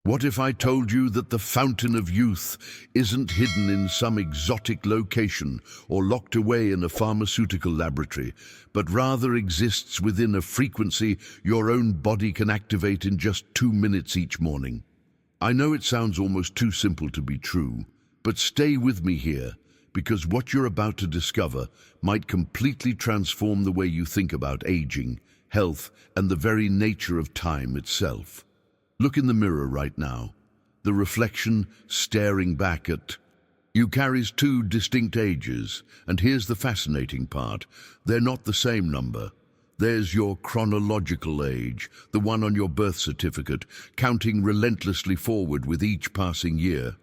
What if I told you that the fountain of youth isn't hidden in some exotic location or locked away in a pharmaceutical laboratory, but rather exists within a frequency your own body can activate in just 2 minutes each morning? I know it sounds almost too simple to be true, but stay with me here, because what you're about to discover might completely transform the way you think about aging, health, and the very nature of time itself. Look in the mirror right now. The reflection staring back at you carries 2 distinct ages, and here's the fascinating part. They're not the same number. There's your chronological age, the one on your birth certificate, counting relentlessly forward with each passing year.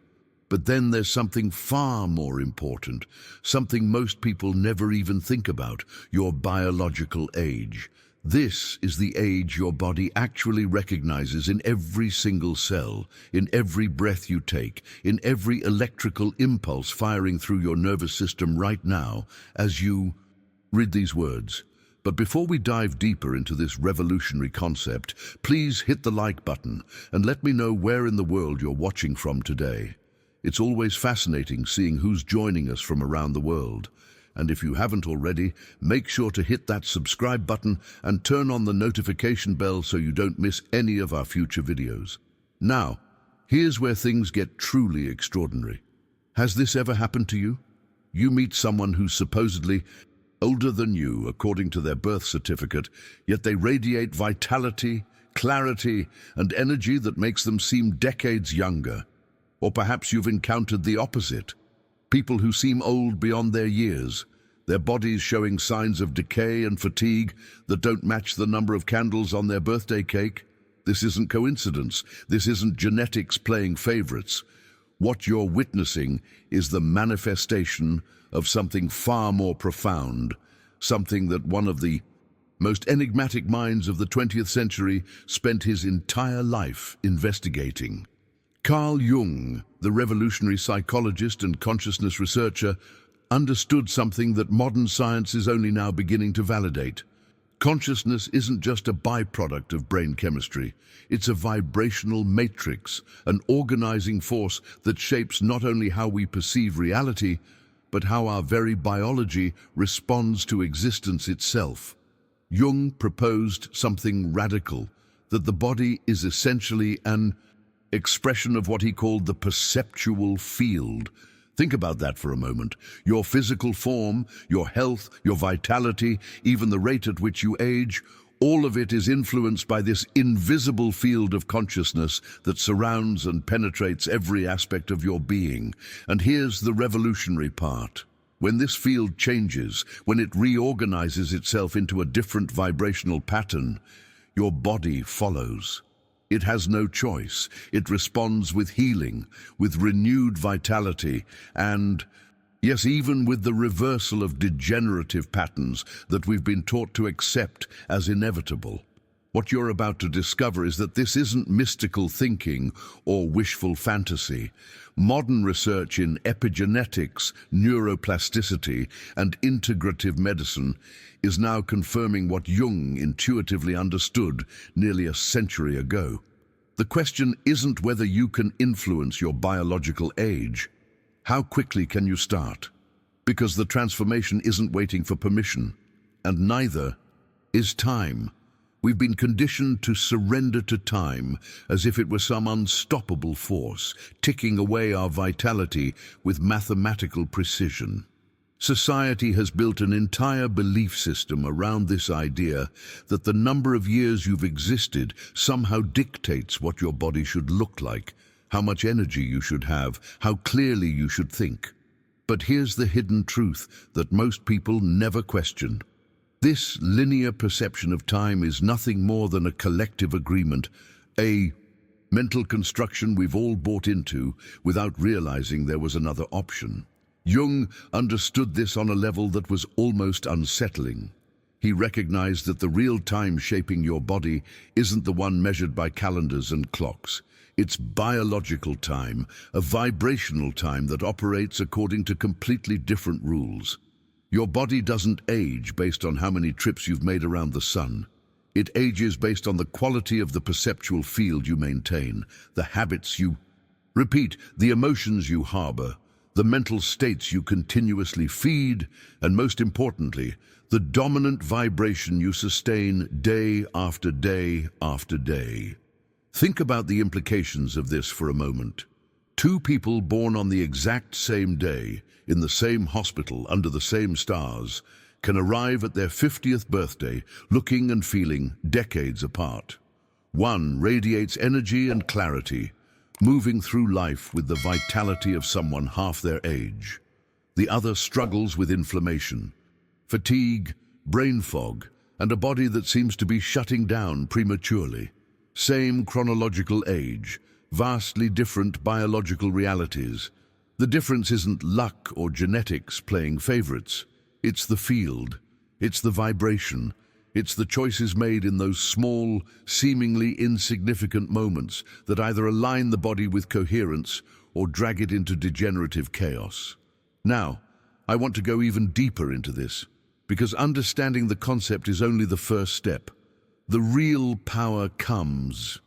But then there's something far more important, something most people never even think about, your biological age. This is the age your body actually recognizes in every single cell, in every breath you take, in every electrical impulse firing through your nervous system right now as you read these words. But before we dive deeper into this revolutionary concept, please hit the like button and let me know where in the world you're watching from today. It's always fascinating seeing who's joining us from around the world. And if you haven't already, make sure to hit that subscribe button and turn on the notification bell so you don't miss any of our future videos. Now, here's where things get truly extraordinary. Has this ever happened to you? You meet someone who's supposedly older than you according to their birth certificate, yet they radiate vitality, clarity, and energy that makes them seem decades younger. Or perhaps you've encountered the opposite. People who seem old beyond their years, their bodies showing signs of decay and fatigue that don't match the number of candles on their birthday cake. This isn't coincidence. This isn't genetics playing favorites. What you're witnessing is the manifestation of something far more profound, something that one of the most enigmatic minds of the 20th century spent his entire life investigating. Carl Jung, the revolutionary psychologist and consciousness researcher, understood something that modern science is only now beginning to validate. Consciousness isn't just a byproduct of brain chemistry. It's a vibrational matrix, an organizing force that shapes not only how we perceive reality, but how our very biology responds to existence itself. Jung proposed something radical, that the body is essentially an expression of what he called the perceptual field. Think about that for a moment. Your physical form, your health, your vitality, even the rate at which you age, all of it is influenced by this invisible field of consciousness that surrounds and penetrates every aspect of your being. And here's the revolutionary part. When this field changes, when it reorganizes itself into a different vibrational pattern, your body follows. It has no choice. It responds with healing, with renewed vitality, and, yes, even with the reversal of degenerative patterns that we've been taught to accept as inevitable. What you're about to discover is that this isn't mystical thinking or wishful fantasy. Modern research in epigenetics, neuroplasticity, and integrative medicine is now confirming what Jung intuitively understood nearly a century ago. The question isn't whether you can influence your biological age. How quickly can you start? Because the transformation isn't waiting for permission, and neither is time. We've been conditioned to surrender to time as if it were some unstoppable force, ticking away our vitality with mathematical precision. Society has built an entire belief system around this idea that the number of years you've existed somehow dictates what your body should look like, how much energy you should have, how clearly you should think. But here's the hidden truth that most people never question. This linear perception of time is nothing more than a collective agreement, a mental construction we've all bought into without realizing there was another option. Jung understood this on a level that was almost unsettling. He recognized that the real time shaping your body isn't the one measured by calendars and clocks. It's biological time, a vibrational time that operates according to completely different rules. Your body doesn't age based on how many trips you've made around the sun. It ages based on the quality of the perceptual field you maintain, the habits you repeat, the emotions you harbor, the mental states you continuously feed, and most importantly, the dominant vibration you sustain day after day after day. Think about the implications of this for a moment. Two people born on the exact same day, in the same hospital, under the same stars, can arrive at their 50th birthday looking and feeling decades apart. One radiates energy and clarity, moving through life with the vitality of someone half their age. The other struggles with inflammation, fatigue, brain fog, and a body that seems to be shutting down prematurely. Same chronological age, vastly different biological realities. The difference isn't luck or genetics playing favorites. It's the field, it's the vibration, it's the choices made in those small, seemingly insignificant moments that either align the body with coherence or drag it into degenerative chaos. Now, I want to go even deeper into this, because understanding the concept is only the first step. The real power comes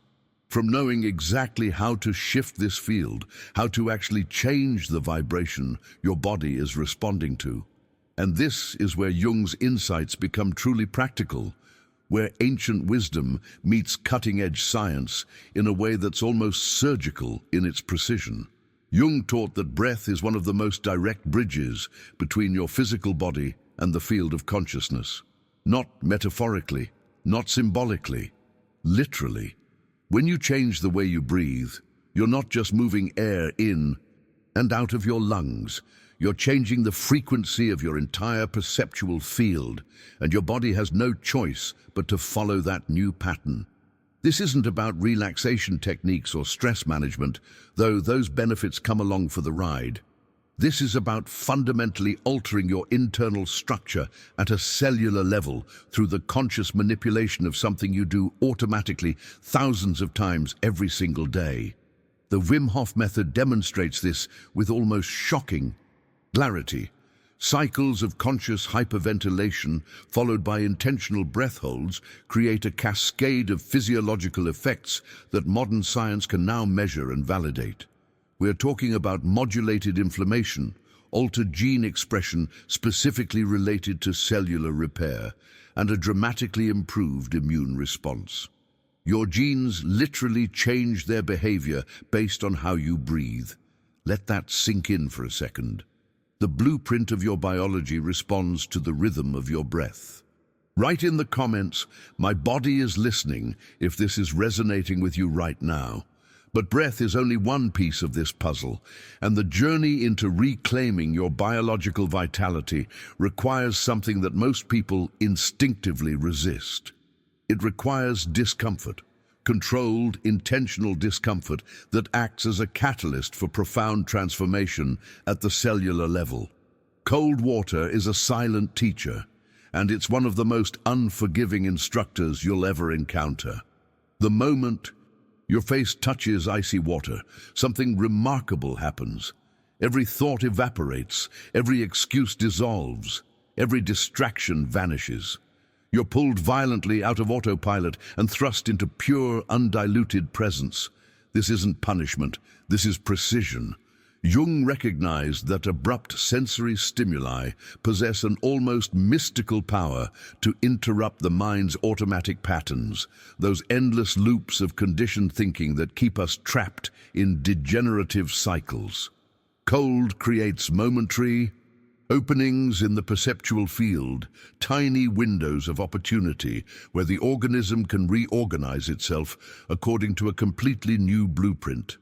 from knowing exactly how to shift this field, how to actually change the vibration your body is responding to. And this is where Jung's insights become truly practical, where ancient wisdom meets cutting-edge science in a way that's almost surgical in its precision. Jung taught that breath is one of the most direct bridges between your physical body and the field of consciousness. Not metaphorically, not symbolically, literally. When you change the way you breathe, you're not just moving air in and out of your lungs. You're changing the frequency of your entire perceptual field, and your body has no choice but to follow that new pattern. This isn't about relaxation techniques or stress management, though those benefits come along for the ride. This is about fundamentally altering your internal structure at a cellular level through the conscious manipulation of something you do automatically thousands of times every single day. The Wim Hof method demonstrates this with almost shocking clarity. Cycles of conscious hyperventilation followed by intentional breath holds create a cascade of physiological effects that modern science can now measure and validate. We're talking about modulated inflammation, altered gene expression specifically related to cellular repair, and a dramatically improved immune response. Your genes literally change their behavior based on how you breathe. Let that sink in for a second. The blueprint of your biology responds to the rhythm of your breath. Write in the comments, "My body is listening," if this is resonating with you right now. But breath is only one piece of this puzzle, and the journey into reclaiming your biological vitality requires something that most people instinctively resist. It requires discomfort. Controlled, intentional discomfort that acts as a catalyst for profound transformation at the cellular level. Cold water is a silent teacher, and it's one of the most unforgiving instructors you'll ever encounter. The moment your face touches icy water, something remarkable happens. Every thought evaporates, every excuse dissolves, every distraction vanishes. You're pulled violently out of autopilot and thrust into pure, undiluted presence. This isn't punishment, this is precision. Jung recognized that abrupt sensory stimuli possess an almost mystical power to interrupt the mind's automatic patterns, those endless loops of conditioned thinking that keep us trapped in degenerative cycles. Cold creates momentary openings in the perceptual field, tiny windows of opportunity where the organism can reorganize itself according to a completely new blueprint.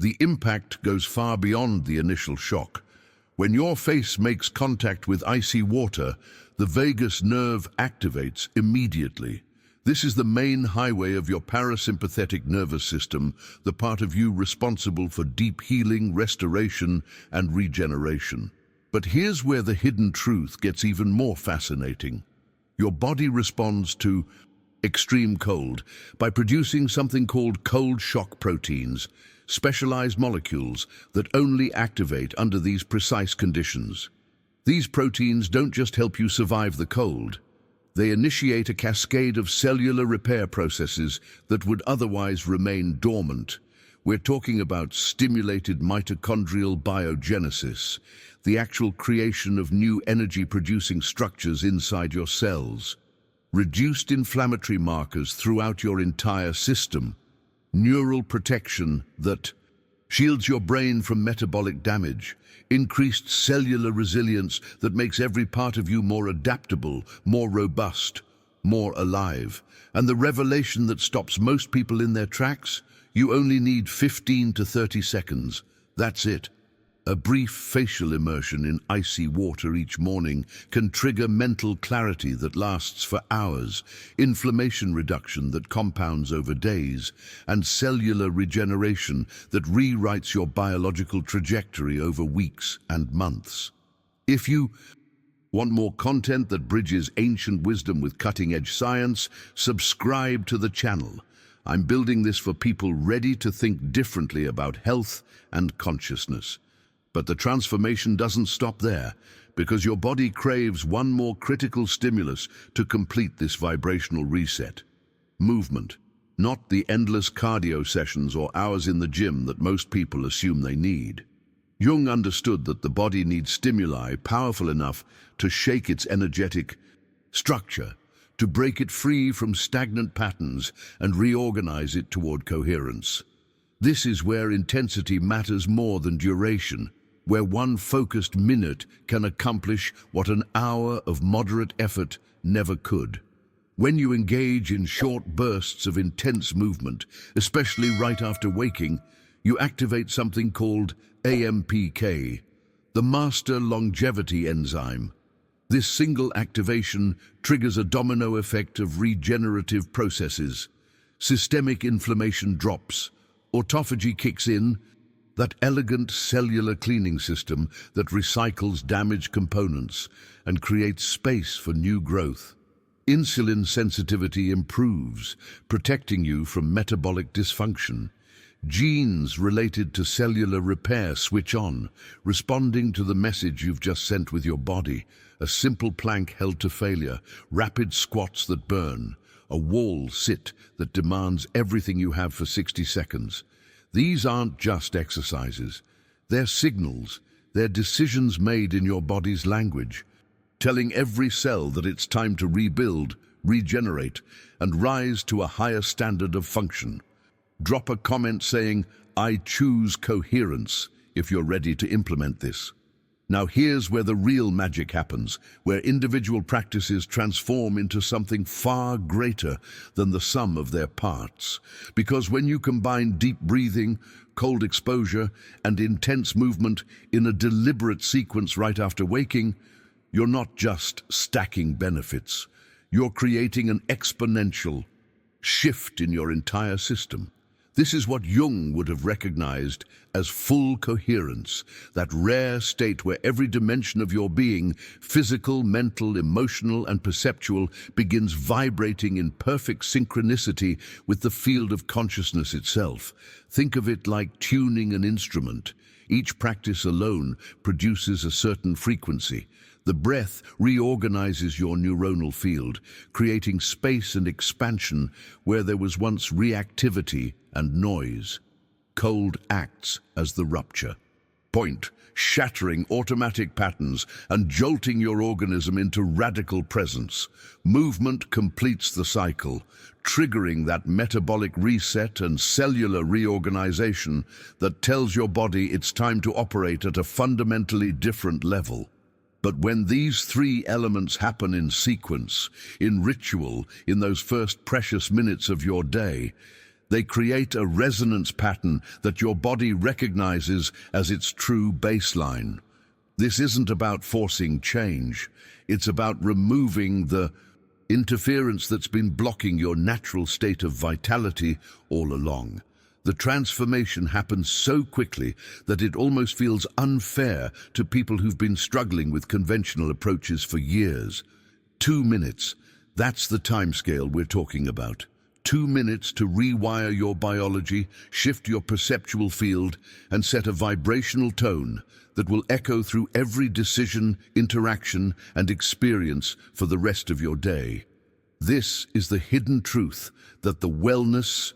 The impact goes far beyond the initial shock. When your face makes contact with icy water, the vagus nerve activates immediately. This is the main highway of your parasympathetic nervous system, the part of you responsible for deep healing, restoration, and regeneration. But here's where the hidden truth gets even more fascinating. Your body responds to extreme cold by producing something called cold shock proteins, specialized molecules that only activate under these precise conditions. These proteins don't just help you survive the cold. They initiate a cascade of cellular repair processes that would otherwise remain dormant. We're talking about stimulated mitochondrial biogenesis, the actual creation of new energy-producing structures inside your cells, reduced inflammatory markers throughout your entire system, neural protection that shields your brain from metabolic damage, increased cellular resilience that makes every part of you more adaptable, more robust, more alive, and the revelation that stops most people in their tracks: you only need 15 to 30 seconds. That's it. A brief facial immersion in icy water each morning can trigger mental clarity that lasts for hours, inflammation reduction that compounds over days, and cellular regeneration that rewrites your biological trajectory over weeks and months. If you want more content that bridges ancient wisdom with cutting-edge science, subscribe to the channel. I'm building this for people ready to think differently about health and consciousness. But the transformation doesn't stop there, because your body craves one more critical stimulus to complete this vibrational reset: movement, not the endless cardio sessions or hours in the gym that most people assume they need. Jung understood that the body needs stimuli powerful enough to shake its energetic structure, to break it free from stagnant patterns and reorganize it toward coherence. This is where intensity matters more than duration, where one focused minute can accomplish what an hour of moderate effort never could. When you engage in short bursts of intense movement, especially right after waking, you activate something called AMPK, the master longevity enzyme. This single activation triggers a domino effect of regenerative processes. Systemic inflammation drops, autophagy kicks in, that elegant cellular cleaning system that recycles damaged components and creates space for new growth. Insulin sensitivity improves, protecting you from metabolic dysfunction. Genes related to cellular repair switch on, responding to the message you've just sent with your body. A simple plank held to failure, rapid squats that burn, a wall sit that demands everything you have for 60 seconds. These aren't just exercises. They're signals. They're decisions made in your body's language, telling every cell that it's time to rebuild, regenerate, and rise to a higher standard of function. Drop a comment saying, "I choose coherence," if you're ready to implement this. Now here's where the real magic happens, where individual practices transform into something far greater than the sum of their parts. Because when you combine deep breathing, cold exposure, and intense movement in a deliberate sequence right after waking, you're not just stacking benefits. You're creating an exponential shift in your entire system. This is what Jung would have recognized as full coherence, that rare state where every dimension of your being, physical, mental, emotional, and perceptual, begins vibrating in perfect synchronicity with the field of consciousness itself. Think of it like tuning an instrument. Each practice alone produces a certain frequency. The breath reorganizes your neuronal field, creating space and expansion where there was once reactivity and noise. Cold acts as the rupture point, shattering automatic patterns and jolting your organism into radical presence. Movement completes the cycle, triggering that metabolic reset and cellular reorganization that tells your body it's time to operate at a fundamentally different level. But when these three elements happen in sequence, in ritual, in those first precious minutes of your day, they create a resonance pattern that your body recognizes as its true baseline. This isn't about forcing change. It's about removing the interference that's been blocking your natural state of vitality all along. The transformation happens so quickly that it almost feels unfair to people who've been struggling with conventional approaches for years. 2 minutes, that's the timescale we're talking about. 2 minutes to rewire your biology, shift your perceptual field, and set a vibrational tone that will echo through every decision, interaction, and experience for the rest of your day. This is the hidden truth that the wellness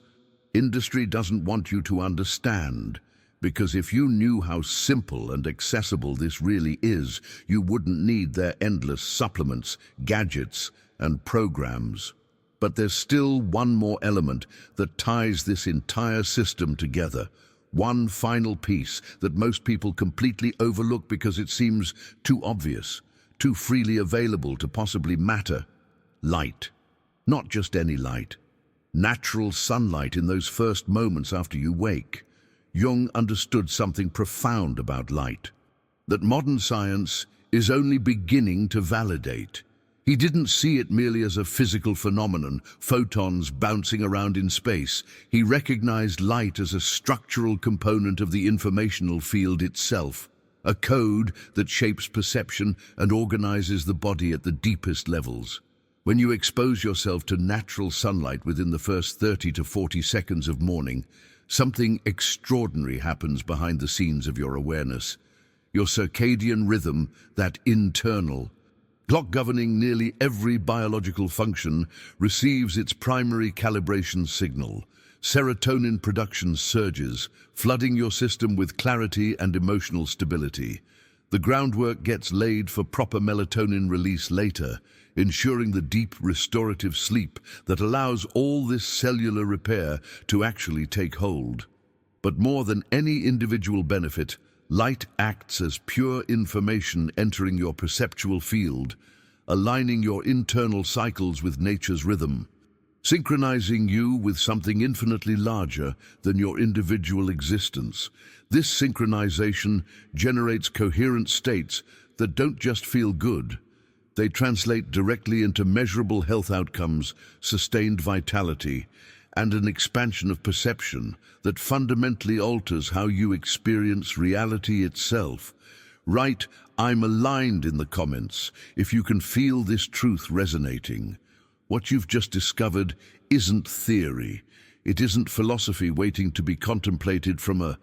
industry doesn't want you to understand, because if you knew how simple and accessible this really is, you wouldn't need their endless supplements, gadgets, and programs. But there's still one more element that ties this entire system together. One final piece that most people completely overlook because it seems too obvious, too freely available to possibly matter. Light. Not just any light. Natural sunlight in those first moments after you wake. Jung understood something profound about light, that modern science is only beginning to validate. He didn't see it merely as a physical phenomenon, photons bouncing around in space. He recognized light as a structural component of the informational field itself, a code that shapes perception and organizes the body at the deepest levels. When you expose yourself to natural sunlight within the first 30 to 40 seconds of morning, something extraordinary happens behind the scenes of your awareness. Your circadian rhythm, that internal clock governing nearly every biological function, receives its primary calibration signal. Serotonin production surges, flooding your system with clarity and emotional stability. The groundwork gets laid for proper melatonin release later, ensuring the deep restorative sleep that allows all this cellular repair to actually take hold. But more than any individual benefit, light acts as pure information entering your perceptual field, aligning your internal cycles with nature's rhythm, synchronizing you with something infinitely larger than your individual existence. This synchronization generates coherent states that don't just feel good. They translate directly into measurable health outcomes, sustained vitality, and an expansion of perception that fundamentally alters how you experience reality itself. Write, "I'm aligned" in the comments if you can feel this truth resonating. What you've just discovered isn't theory. It isn't philosophy waiting to be contemplated from a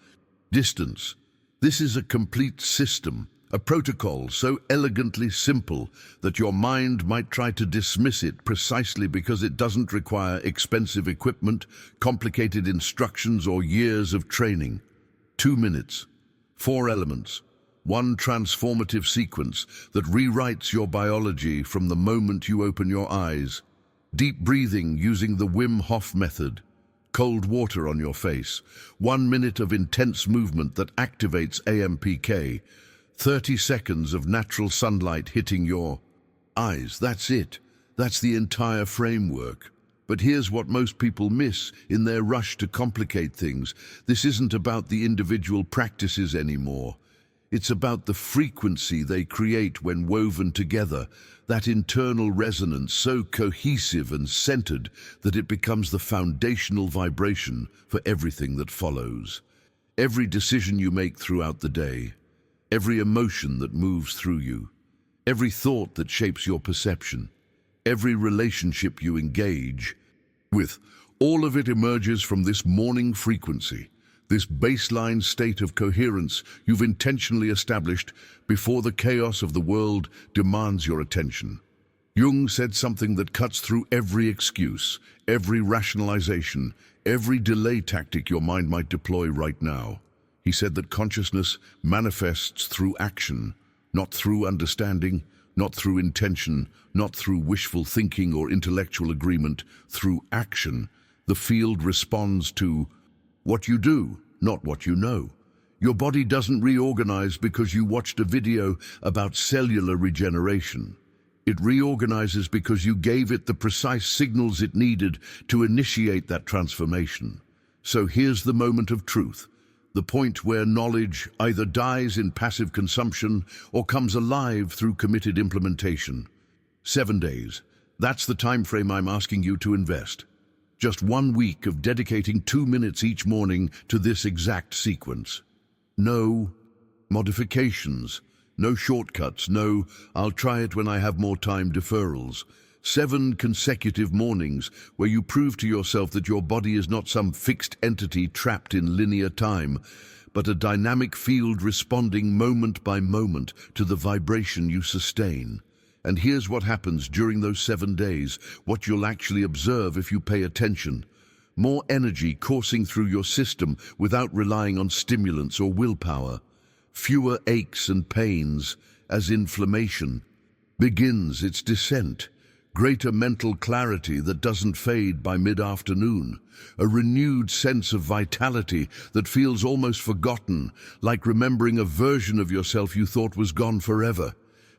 distance. This is a complete system, a protocol so elegantly simple that your mind might try to dismiss it precisely because it doesn't require expensive equipment, complicated instructions, or years of training. 2 minutes, 4 elements, one transformative sequence that rewrites your biology from the moment you open your eyes. Deep breathing using the Wim Hof method. Cold water on your face. 1 minute of intense movement that activates AMPK. 30 seconds of natural sunlight hitting your eyes. That's it. That's the entire framework. But here's what most people miss in their rush to complicate things. This isn't about the individual practices anymore. It's about the frequency they create when woven together, that internal resonance so cohesive and centered that it becomes the foundational vibration for everything that follows. Every decision you make throughout the day, every emotion that moves through you, every thought that shapes your perception, every relationship you engage with, all of it emerges from this morning frequency, this baseline state of coherence you've intentionally established before the chaos of the world demands your attention. Jung said something that cuts through every excuse, every rationalization, every delay tactic your mind might deploy right now. He said that consciousness manifests through action, not through understanding, not through intention, not through wishful thinking or intellectual agreement, through action. The field responds to what you do, not what you know. Your body doesn't reorganize because you watched a video about cellular regeneration. It reorganizes because you gave it the precise signals it needed to initiate that transformation. So here's the moment of truth, the point where knowledge either dies in passive consumption or comes alive through committed implementation. 7 days. That's the time frame I'm asking you to invest. Just 1 week of dedicating 2 minutes each morning to this exact sequence. No modifications, no shortcuts, no "I'll try it when I have more time" deferrals. 7 consecutive mornings where you prove to yourself that your body is not some fixed entity trapped in linear time, but a dynamic field responding moment by moment to the vibration you sustain. And here's what happens during those 7 days, what you'll actually observe if you pay attention. More energy coursing through your system without relying on stimulants or willpower. Fewer aches and pains as inflammation begins its descent. Greater mental clarity that doesn't fade by mid-afternoon. A renewed sense of vitality that feels almost forgotten, like remembering a version of yourself you thought was gone forever.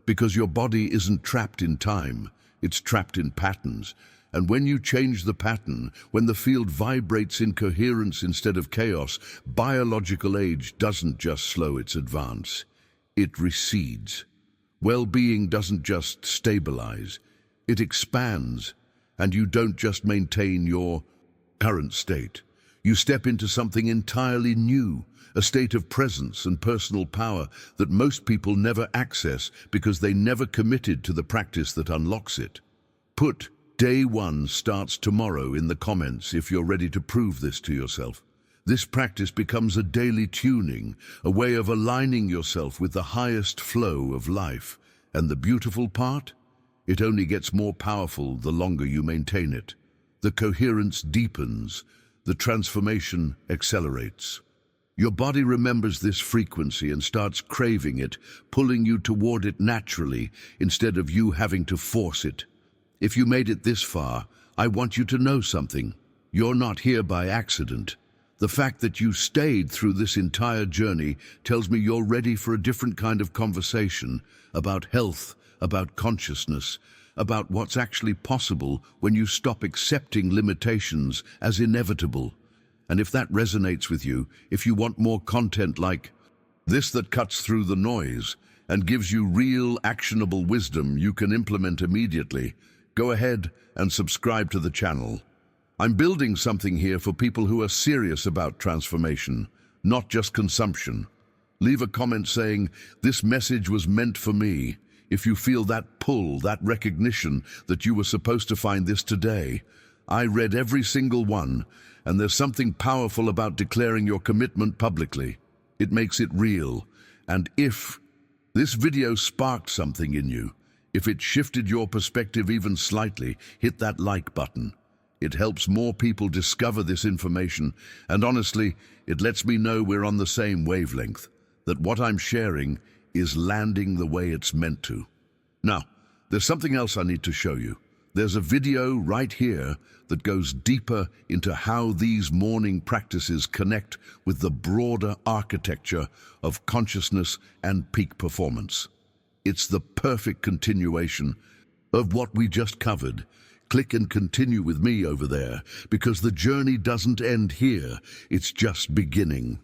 Because your body isn't trapped in time, it's trapped in patterns. And when you change the pattern, when the field vibrates in coherence instead of chaos, biological age doesn't just slow its advance, it recedes. Well-being doesn't just stabilize, it expands, and you don't just maintain your current state. You step into something entirely new, a state of presence and personal power that most people never access because they never committed to the practice that unlocks it. Put "Day 1 starts tomorrow" in the comments if you're ready to prove this to yourself. This practice becomes a daily tuning, a way of aligning yourself with the highest flow of life. And the beautiful part? It only gets more powerful the longer you maintain it. The coherence deepens, the transformation accelerates. Your body remembers this frequency and starts craving it, pulling you toward it naturally instead of you having to force it. If you made it this far, I want you to know something. You're not here by accident. The fact that you stayed through this entire journey tells me you're ready for a different kind of conversation about health, about consciousness, about what's actually possible when you stop accepting limitations as inevitable. And if that resonates with you, if you want more content like this that cuts through the noise and gives you real, actionable wisdom you can implement immediately, go ahead and subscribe to the channel. I'm building something here for people who are serious about transformation, not just consumption. Leave a comment saying, "This message was meant for me," if you feel that pull, that recognition that you were supposed to find this today. I read every single one, and there's something powerful about declaring your commitment publicly. It makes it real. And if this video sparked something in you, if it shifted your perspective even slightly, hit that like button. It helps more people discover this information, and honestly, it lets me know we're on the same wavelength, that what I'm sharing is landing the way it's meant to. Now, there's something else I need to show you. There's a video right here that goes deeper into how these morning practices connect with the broader architecture of consciousness and peak performance. It's the perfect continuation of what we just covered. Click and continue with me over there, because the journey doesn't end here, it's just beginning.